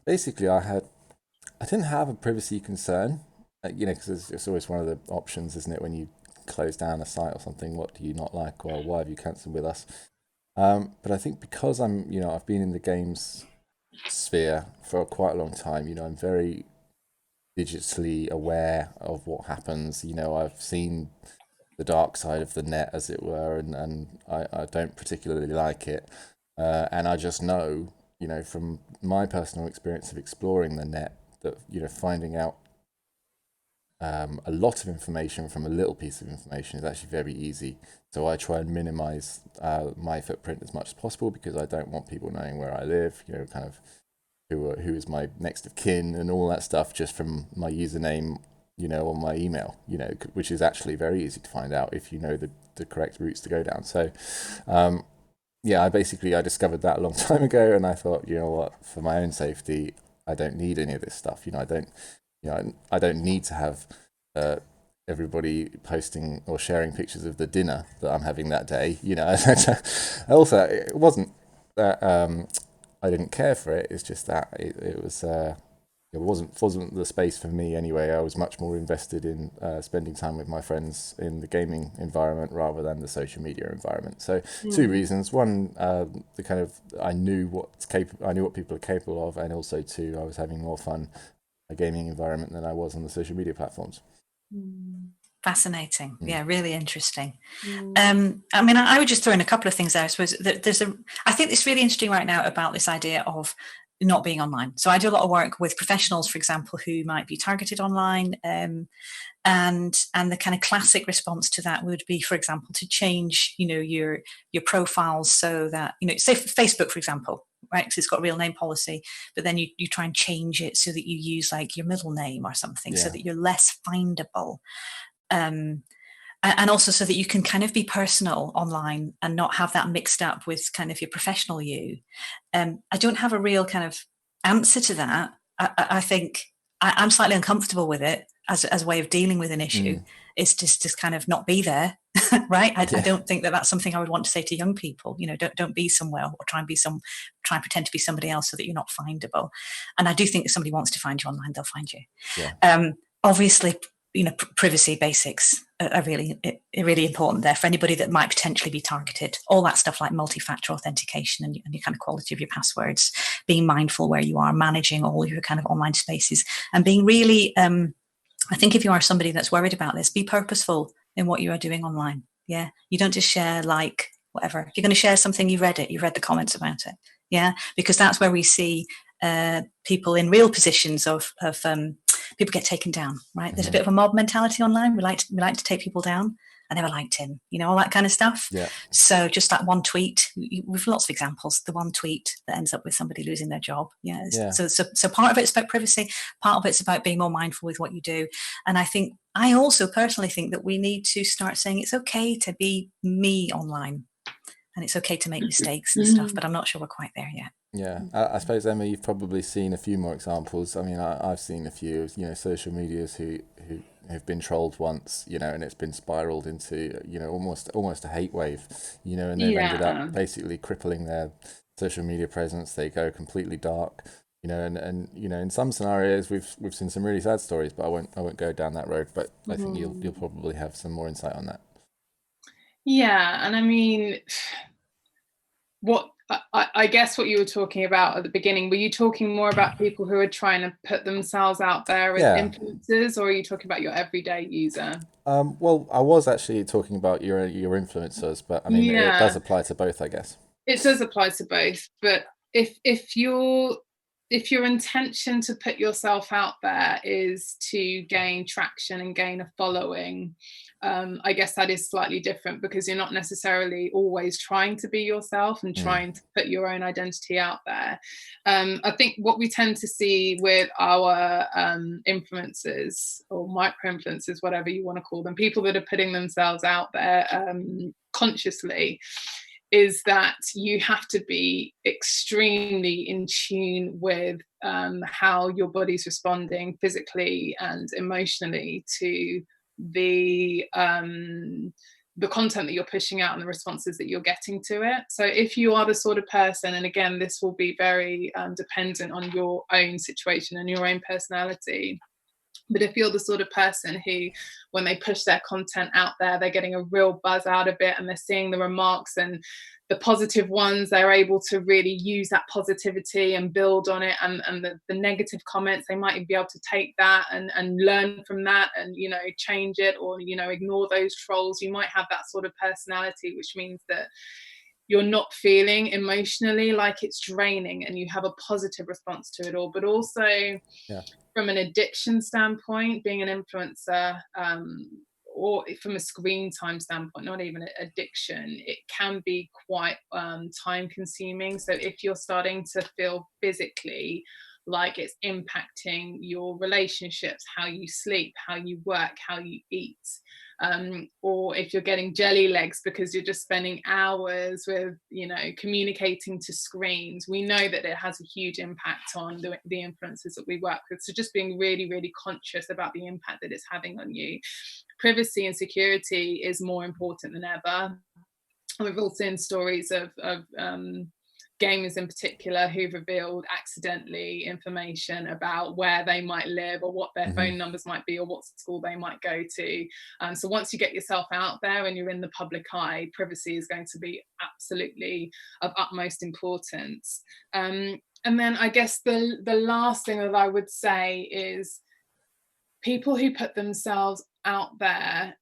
basically, I didn't have a privacy concern, because it's always one of the options, isn't it? When you close down a site or something, what do you not like, or why have you cancelled with us? But I think because I've been in the games sphere for quite a long time. I'm very digitally aware of what happens. I've seen the dark side of the net, as it were, and I don't particularly like it. And I just know, from my personal experience of exploring the net, that, finding out a lot of information from a little piece of information is actually very easy. So I try and minimize my footprint as much as possible, because I don't want people knowing where I live, kind of who is my next of kin and all that stuff, just from my username, on my email, which is actually very easy to find out if you know the correct routes to go down. So I discovered that a long time ago, and I thought, what, for my own safety, I don't need any of this stuff. I don't need to have everybody posting or sharing pictures of the dinner that I'm having that day. Also, it wasn't that I didn't care for it. It's just that it wasn't the space for me anyway. I was much more invested in spending time with my friends in the gaming environment rather than the social media environment. So two reasons: one, I knew what people are capable of, and also two, I was having more fun a gaming environment than I was on the social media platforms.
Fascinating. Yeah, really interesting. I would just throw in a couple of things there. I suppose I think it's really interesting right now about this idea of not being online. So I do a lot of work with professionals, for example, who might be targeted online, and the kind of classic response to that would be, for example, to change, your profiles so that, say Facebook, for example, right? Because it's got a real name policy, but then you try and change it so that you use like your middle name or something, so that you're less findable. And also so that you can kind of be personal online and not have that mixed up with kind of your professional you. I don't have a real kind of answer to that. I think I'm slightly uncomfortable with it as a way of dealing with an issue. Is just kind of not be there, right? I don't think that's something I would want to say to young people. Don't be somewhere or try and pretend to be somebody else so that you're not findable. And I do think if somebody wants to find you online, they'll find you.
Yeah.
Obviously, privacy basics are really important there for anybody that might potentially be targeted. All that stuff like multi-factor authentication and your kind of quality of your passwords, being mindful where you are, managing all your kind of online spaces, and being really, I think if you are somebody that's worried about this, be purposeful in what you are doing online. Yeah, you don't just share like whatever. If you're going to share something, you've read the comments about it. Yeah, because that's where we see people in real positions of people get taken down, right? There's a bit of a mob mentality online. We like to take people down. I never liked him, all that kind of stuff.
Yeah.
So just that one tweet, we've lots of examples. The one tweet that ends up with somebody losing their job. Yeah. So part of it's about privacy. Part of it's about being more mindful with what you do. And I also personally think that we need to start saying it's okay to be me online, and it's okay to make mistakes and stuff. But I'm not sure we're quite there yet.
Yeah, I suppose, Emma, you've probably seen a few more examples. I mean, I've seen a few, social medias who have been trolled once, and it's been spiraled into, almost a hate wave, and they've ended up basically crippling their social media presence. They go completely dark, and in some scenarios we've seen some really sad stories, but I won't go down that road. But I think you'll probably have some more insight on that.
Yeah, and I mean, what I guess what you were talking about at the beginning, were you talking more about people who are trying to put themselves out there as influencers, or are you talking about your everyday user?
Well, I was actually talking about your influencers, but I mean, it does apply to both, I guess.
It does apply to both, but if you're if your intention to put yourself out there is to gain traction and gain a following, I guess that is slightly different, because you're not necessarily always trying to be yourself and trying to put your own identity out there. I think what we tend to see with our influencers, or micro influencers, whatever you want to call them, people that are putting themselves out there consciously, is that you have to be extremely in tune with how your body's responding physically and emotionally to the content that you're pushing out and the responses that you're getting to it. So if you are the sort of person, and again, this will be very dependent on your own situation and your own personality, but if you're the sort of person who, when they push their content out there, they're getting a real buzz out of it, and they're seeing the remarks and the positive ones, they're able to really use that positivity and build on it, and the negative comments, they might be able to take that and learn from that, and change it, or ignore those trolls. You might have that sort of personality, which means that you're not feeling emotionally like it's draining, and you have a positive response to it all. But also, from an addiction standpoint, being an influencer, or from a screen time standpoint, not even addiction, it can be quite time consuming. So if you're starting to feel physically like it's impacting your relationships, how you sleep, how you work, how you eat, or if you're getting jelly legs because you're just spending hours with communicating to screens, we know that it has a huge impact on the influencers that we work with. So just being really, really conscious about the impact that it's having on you. Privacy and security is more important than ever. And we've all seen stories of gamers in particular who've revealed accidentally information about where they might live, or what their phone numbers might be, or what school they might go to. So once you get yourself out there and you're in the public eye, privacy is going to be absolutely of utmost importance. And then I guess the last thing that I would say is, people who put themselves out there,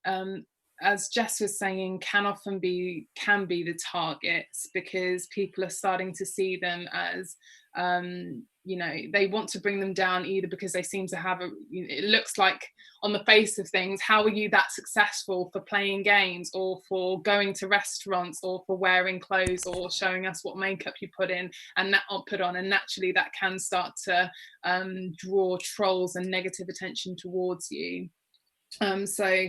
as Jess was saying, can often be the targets, because people are starting to see them as they want to bring them down, either because they seem to have it looks like on the face of things, how are you that successful for playing games, or for going to restaurants, or for wearing clothes, or showing us what makeup you put in and that put on, and naturally that can start to draw trolls and negative attention towards you. So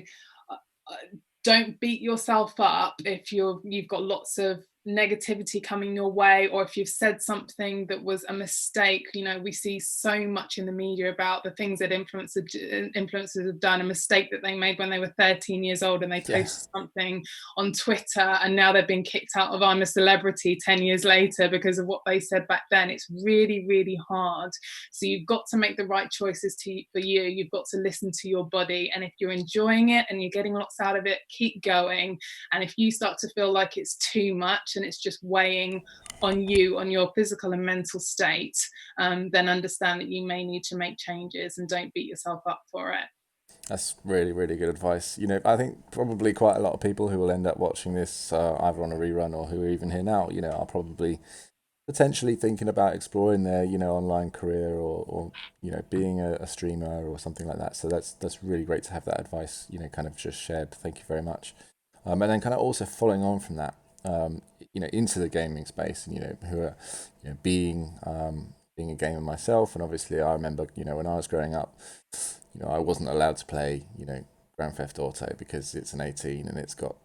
don't beat yourself up if you've got lots of negativity coming your way, or if you've said something that was a mistake. We see so much in the media about the things that influencers have done, a mistake that they made when they were 13 years old, and they posted something on Twitter, and now they've been kicked out of I'm a Celebrity 10 years later because of what they said back then. It's really, really hard. So you've got to make the right choices for you. You've got to listen to your body, and if you're enjoying it and you're getting lots out of it, keep going. And if you start to feel like it's too much and it's just weighing on you, on your physical and mental state, then understand that you may need to make changes, and don't beat yourself up for it.
That's really, really good advice. I think probably quite a lot of people who will end up watching this either on a rerun, or who are even here now, are probably potentially thinking about exploring their, online career, or being a streamer or something like that. So that's really great to have that advice, kind of just shared. Thank you very much. And then kind of also following on from that, into the gaming space, and who are, being a gamer myself, and obviously I remember, when I was growing up, I wasn't allowed to play, Grand Theft Auto, because it's an 18 and it's got,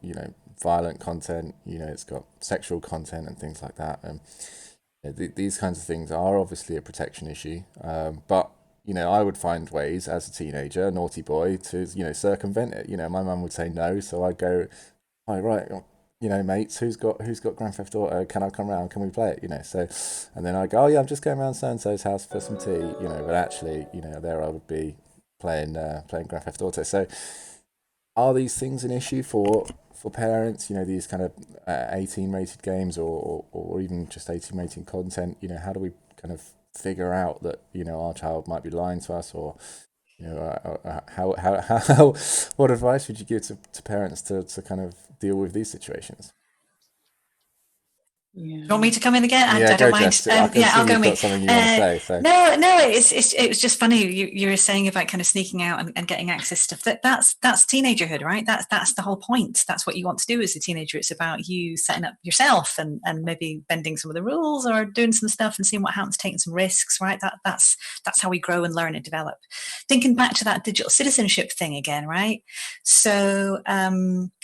violent content, it's got sexual content and things like that. And these kinds of things are obviously a protection issue, but I would find ways as a teenager, naughty boy, to circumvent it. My mum would say no, so I'd go, oh, right, mates, who's got Grand Theft Auto? Can I come round? Can we play it? So, and then I go, oh yeah, I'm just going around so and so's house for some tea. But actually, there I would be playing Grand Theft Auto. So, are these things an issue for parents? These kind of 18 rated games, or even just 18 rated content. How do we kind of figure out that our child might be lying to us, or how what advice would you give to parents to kind of deal with these situations?
Yeah.
Do you want me to come in again?
Yeah,
I don't mind.
Jess. I can see
I'll go
you've
me.
got something you want to say. So.
No, it was just funny. You were saying about kind of sneaking out and getting access to stuff. That's teenagerhood, right? That's the whole point. That's what you want to do as a teenager. It's about you setting up yourself and maybe bending some of the rules or doing some stuff and seeing what happens, taking some risks, right? That's how we grow and learn and develop. Thinking back to that digital citizenship thing again, right? So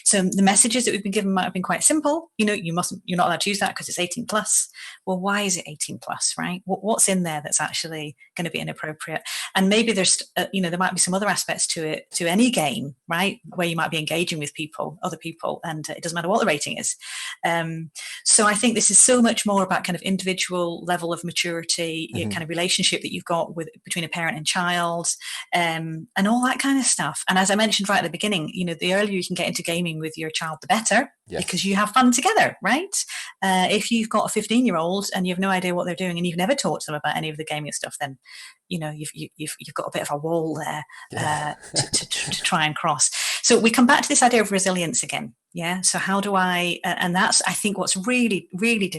so the messages that we've been given might have been quite simple. You're not allowed to use that because it's 18 plus. Well, why is it 18 plus, right? What's in there that's actually going to be inappropriate? And maybe there's, there might be some other aspects to it, to any game, right? Where you might be engaging with other people, and it doesn't matter what the rating is. So I think this is so much more about kind of individual level of maturity, kind of relationship that you've got between a parent and child, and all that kind of stuff. And as I mentioned right at the beginning, the earlier you can get into gaming with your child, the better, because you have fun together, right? If you've got a 15-year-old and you have no idea what they're doing and you've never talked to them about any of the gaming stuff, then you've got a bit of a wall there to try and cross. So we come back to this idea of resilience again. Yeah. So how do I, and that's, I think what's really, really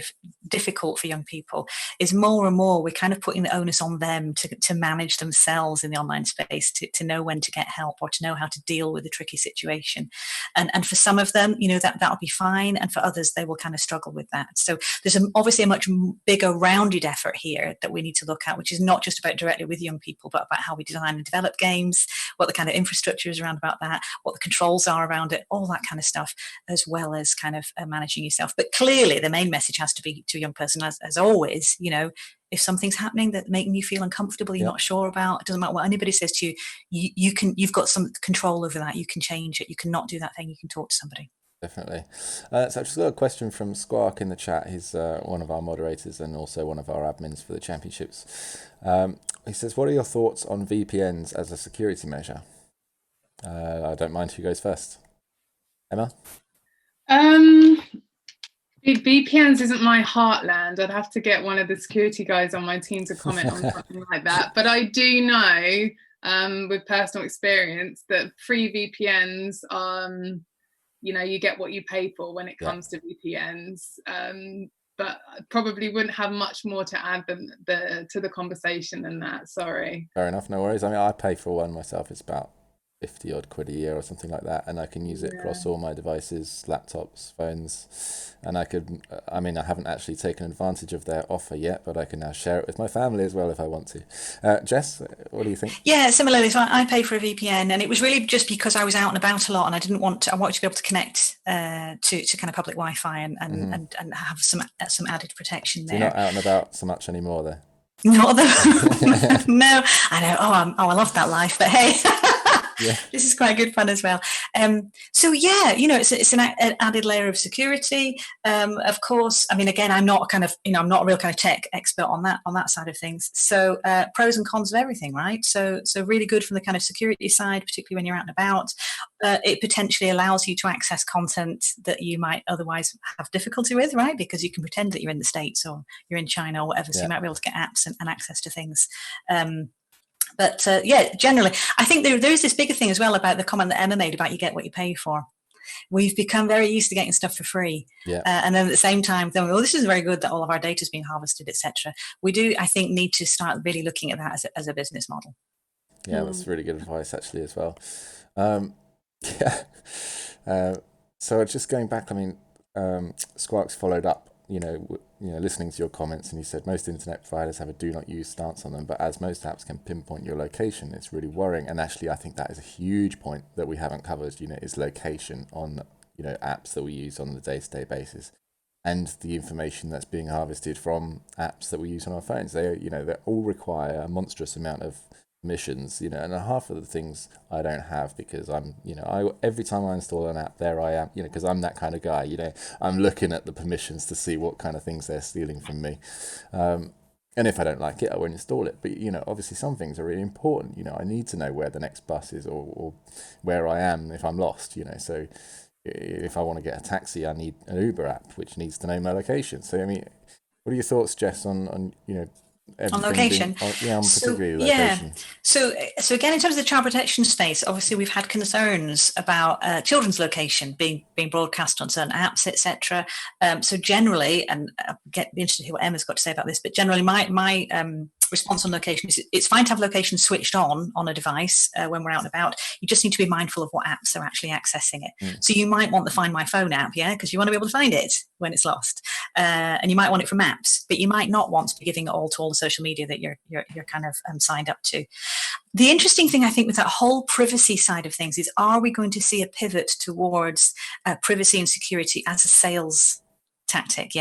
difficult for young people is more and more we're kind of putting the onus on them to manage themselves in the online space, to know when to get help or to know how to deal with a tricky situation. And for some of them, that'll be fine. And for others, they will kind of struggle with that. So there's obviously a much bigger rounded effort here that we need to look at, which is not just about directly with young people, but about how we design and develop games, what the kind of infrastructure is around about that, what the controls are around it, all that kind of stuff, as well as kind of managing yourself. But clearly the main message has to be to a young person, as always, if something's happening that making you feel uncomfortable, you're not sure about, it doesn't matter what anybody says to you, you've got some control over that. You can change it. You can not do that thing. You can talk to somebody.
Definitely. So I've just got a question from Squark in the chat. He's one of our moderators and also one of our admins for the championships. He says, what are your thoughts on VPNs as a security measure? I don't mind who goes first. Emma?
VPNs isn't my heartland. I'd have to get one of the security guys on my team to comment on something like that. But I do know, with personal experience, that free VPNs, you get what you pay for when it comes to VPNs. But I probably wouldn't have much more to add to the conversation than that. Sorry.
Fair enough. No worries. I mean, I pay for one myself. It's about 50 odd quid a year or something like that, and I can use it across all my devices, laptops, phones, and I haven't actually taken advantage of their offer yet, but I can now share it with my family as well if I want to. Jess, what do you think?
Yeah, similarly, so I pay for a VPN, and it was really just because I was out and about a lot, and I wanted to be able to connect to kind of public Wi-Fi and have some added protection there.
You're not out and about so much anymore, though.
Not the no, I know. I love that life, but hey. This is quite good fun as well. So it's an added layer of security. Of course, I mean, again, I'm not I'm not a real kind of tech expert on that side of things. So pros and cons of everything, right? So really good from the kind of security side, particularly when you're out and about. It potentially allows you to access content that you might otherwise have difficulty with, right? Because you can pretend that you're in the States or you're in China or whatever, so you might be able to get apps and access to things. But generally, I think there's this bigger thing as well about the comment that Emma made about you get what you pay for. We've become very used to getting stuff for free. And then at the same time, this is very good that all of our data is being harvested, etc. We do, I think, need to start really looking at that as a business model.
Yeah, that's really good advice, actually, as well. So just going back, I mean, Squarks followed up, listening to your comments, and he said most internet providers have a do not use stance on them, but as most apps can pinpoint your location, it's really worrying. And actually, I think that is a huge point that we haven't covered, is location on, apps that we use on the day-to-day basis, and the information that's being harvested from apps that we use on our phones. They all require a monstrous amount of permissions, and half of the things I don't have because I'm, every time I install an app, there I am, because I'm that kind of guy, I'm looking at the permissions to see what kind of things they're stealing from me. And if I don't like it, I won't install it. But, obviously some things are really important. I need to know where the next bus is or where I am if I'm lost, so if I want to get a taxi, I need an Uber app, which needs to know my location. So, I mean, what are your thoughts, Jess, on
On location.
Particularly location.
So again, in terms of the child protection space, obviously we've had concerns about children's location being broadcast on certain apps, etc. So generally, and I'll be interested to hear what Emma's got to say about this, but generally my response on location is it's fine to have location switched on a device when we're out and about. You just need to be mindful of what apps are actually accessing it. So you might want the Find My Phone app, because you want to be able to find it when it's lost, and you might want it from maps, but you might not want to be giving it all to all the social media that you're kind of signed up to. The interesting thing I think with that whole privacy side of things is, are we going to see a pivot towards privacy and security as a sales tactic?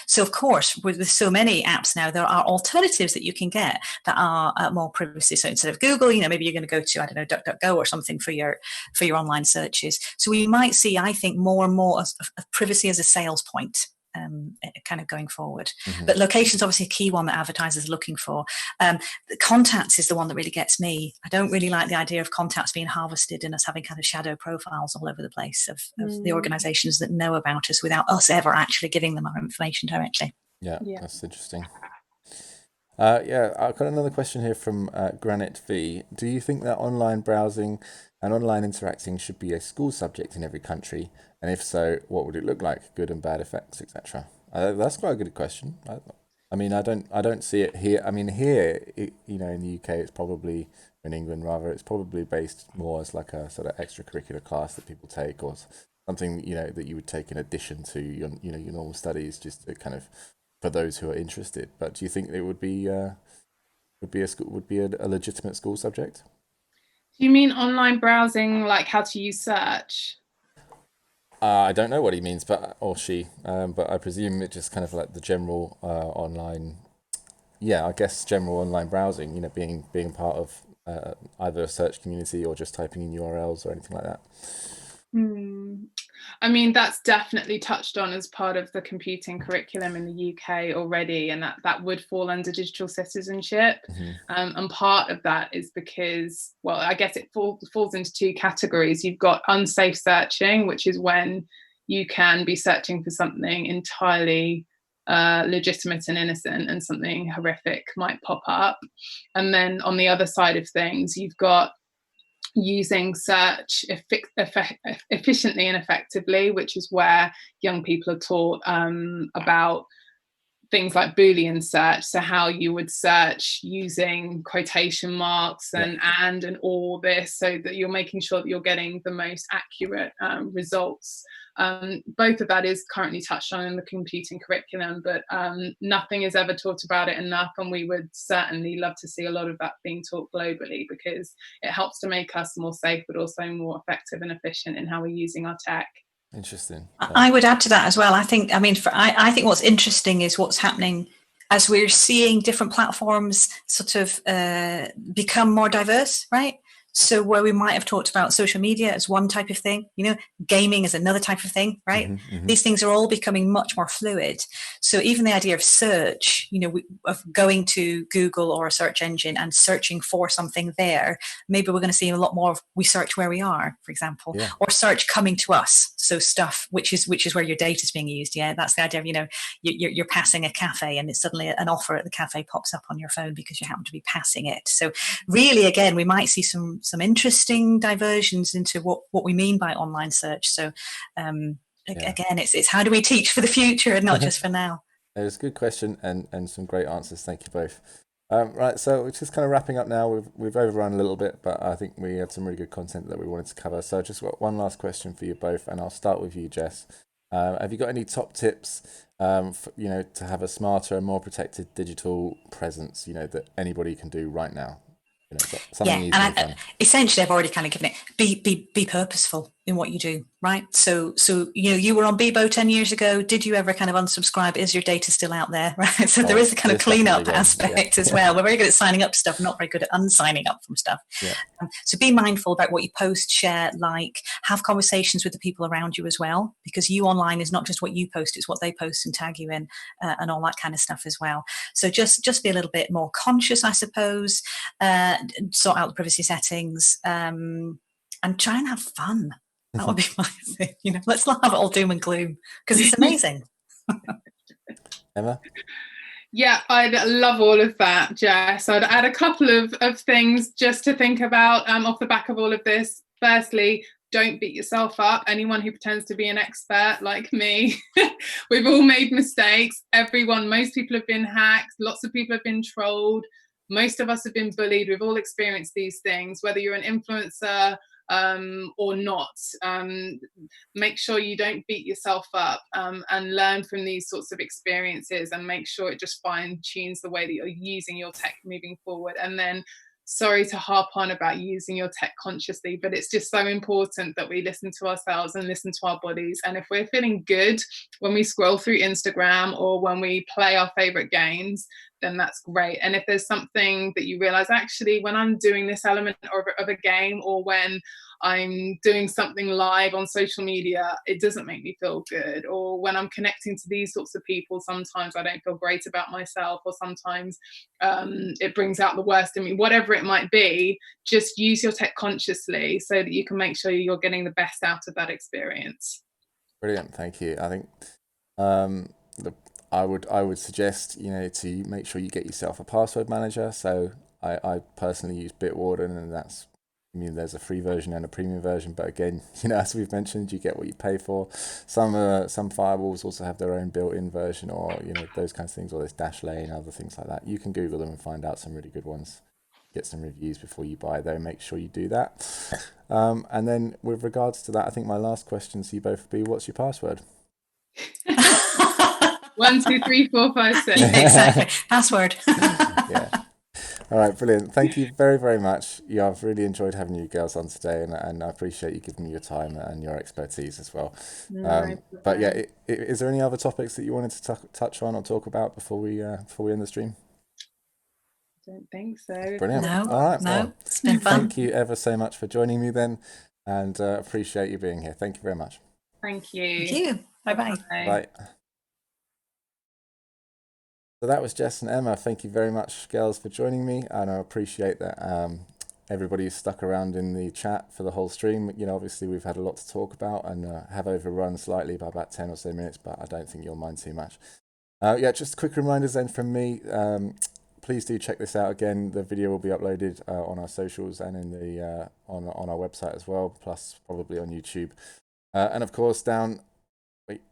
So of course, with so many apps now, there are alternatives that you can get that are more privacy. So instead of Google, maybe you're going to go to, I don't know, DuckDuckGo or something for your online searches. So we might see, I think, more and more of privacy as a sales point. Kind of going forward. But location is obviously a key one that advertisers are looking for. The contacts is the one that really gets me. I don't really like the idea of contacts being harvested and us having kind of shadow profiles all over the place of the organisations that know about us without us ever actually giving them our information directly.
Yeah. That's interesting. I've got another question here from Granite V. Do you think that online browsing and online interacting should be a school subject in every country? And if so, what would it look like? Good and bad effects, etc. That's quite a good question. I don't see it here. I mean, here, in the UK, it's probably, in England rather, it's probably based more as like a sort of extracurricular class that people take, or something that you would take in addition to your normal studies, just to kind of, for those who are interested. But do you think it would be a legitimate school subject?
Do you mean online browsing, like how to use search?
I don't know what he means, but I presume it just kind of like the general online. I guess general online browsing. Being part of either a search community or just typing in URLs or anything like that.
I mean, that's definitely touched on as part of the computing curriculum in the UK already, and that would fall under digital citizenship. And part of that is because, well, I guess it falls into two categories. You've got unsafe searching, which is when you can be searching for something entirely legitimate and innocent, and something horrific might pop up. And then on the other side of things, you've got using search efficiently and effectively, which is where young people are taught about things like Boolean search, so how you would search using quotation marks and all this, so that you're making sure that you're getting the most accurate results. Both of that is currently touched on in the computing curriculum, but nothing is ever taught about it enough, and we would certainly love to see a lot of that being taught globally, because it helps to make us more safe, but also more effective and efficient in how we're using our tech.
Interesting.
I would add to that as well. I think what's interesting is what's happening as we're seeing different platforms sort of become more diverse, right? So where we might have talked about social media as one type of thing, gaming is another type of thing, right? These things are all becoming much more fluid. So even the idea of search, of going to Google or a search engine and searching for something there, maybe we're going to see a lot more of we search where we are, for example, or search coming to us. So stuff which is where your data is being used. That's the idea of, you're passing a cafe and it's suddenly an offer at the cafe pops up on your phone because you happen to be passing it. So really, again, we might see some interesting diversions into what we mean by online search. So again, it's how do we teach for the future and not just for now?
It was a good question and some great answers. Thank you both. Right, so we're just kind of wrapping up now. We've overrun a little bit, but I think we had some really good content that we wanted to cover. So just got one last question for you both, and I'll start with you, Jess. Have you got any top tips, to have a smarter and more protected digital presence, that anybody can do right now? Something easy and fun.
Essentially, I've already kind of given it. Be purposeful in what you do, right? So you were on Bebo 10 years ago. Did you ever kind of unsubscribe? Is your data still out there, right? So there is a kind of cleanup aspect as well. We're very good at signing up to stuff, not very good at unsigning up from stuff. So be mindful about what you post, share, have conversations with the people around you as well, because you online is not just what you post, it's what they post and tag you in, and all that kind of stuff as well. So just be a little bit more conscious, I suppose. Sort out the privacy settings, and try and have fun. That would be my thing. Let's not have it all doom and gloom, because it's amazing.
Emma?
Yeah, I'd love all of that, Jess. I'd add a couple of things just to think about off the back of all of this. Firstly, don't beat yourself up. Anyone who pretends to be an expert like me, we've all made mistakes. Most people have been hacked. Lots of people have been trolled. Most of us have been bullied. We've all experienced these things, whether you're an influencer or not. Make sure you don't beat yourself up, and learn from these sorts of experiences, and make sure it just fine tunes the way that you're using your tech moving forward. And then, sorry to harp on about using your tech consciously, but it's just so important that we listen to ourselves and listen to our bodies. And if we're feeling good when we scroll through Instagram or when we play our favorite games, then that's great. And if there's something that you realize, actually, when I'm doing this element of a game, or when I'm doing something live on social media, it doesn't make me feel good. Or when I'm connecting to these sorts of people, sometimes I don't feel great about myself, or sometimes it brings out the worst in me. Whatever it might be, just use your tech consciously so that you can make sure you're getting the best out of that experience.
Brilliant, thank you. I think I would suggest, to make sure you get yourself a password manager. So I personally use Bitwarden, and there's a free version and a premium version, but again, as we've mentioned, you get what you pay for. Some firewalls also have their own built-in version, or those kinds of things, or there's Dashlane, other things like that. You can Google them and find out some really good ones. Get some reviews before you buy, though. Make sure you do that. And then with regards to that, I think my last question to you both would be, what's your password?
1, 2, 3, 4, 5, 6.
Exactly. Password.
Yeah. All right, brilliant. Thank you very, very much. Yeah, I've really enjoyed having you girls on today, and I appreciate you giving me your time and your expertise as well. But yeah, is there any other topics that you wanted to touch on or talk about before we end the stream?
I don't think so.
Brilliant.
No,
all right.
no,
Well,
it's been fun.
Thank you ever so much for joining me then, and appreciate you being here. Thank you very much.
Thank you.
Thank you. Bye-bye.
Bye. So that was Jess and Emma. Thank you very much, girls, for joining me, and I appreciate that everybody stuck around in the chat for the whole stream. Obviously we've had a lot to talk about, and have overrun slightly by about 10 or so minutes, but I don't think you'll mind too much. Just quick reminders then from me. Please do check this out again. The video will be uploaded on our socials and in the on our website as well, plus probably on YouTube. And of course, down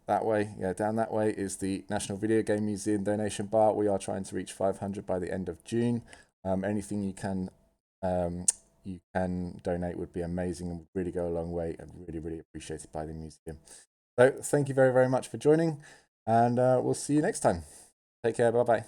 that way is the National Video Game Museum donation bar. We are trying to reach 500 by the end of June. Anything you can donate would be amazing and would really go a long way, and really, really appreciated by the museum. So thank you very, very much for joining, and we'll see you next time. Take care. Bye bye.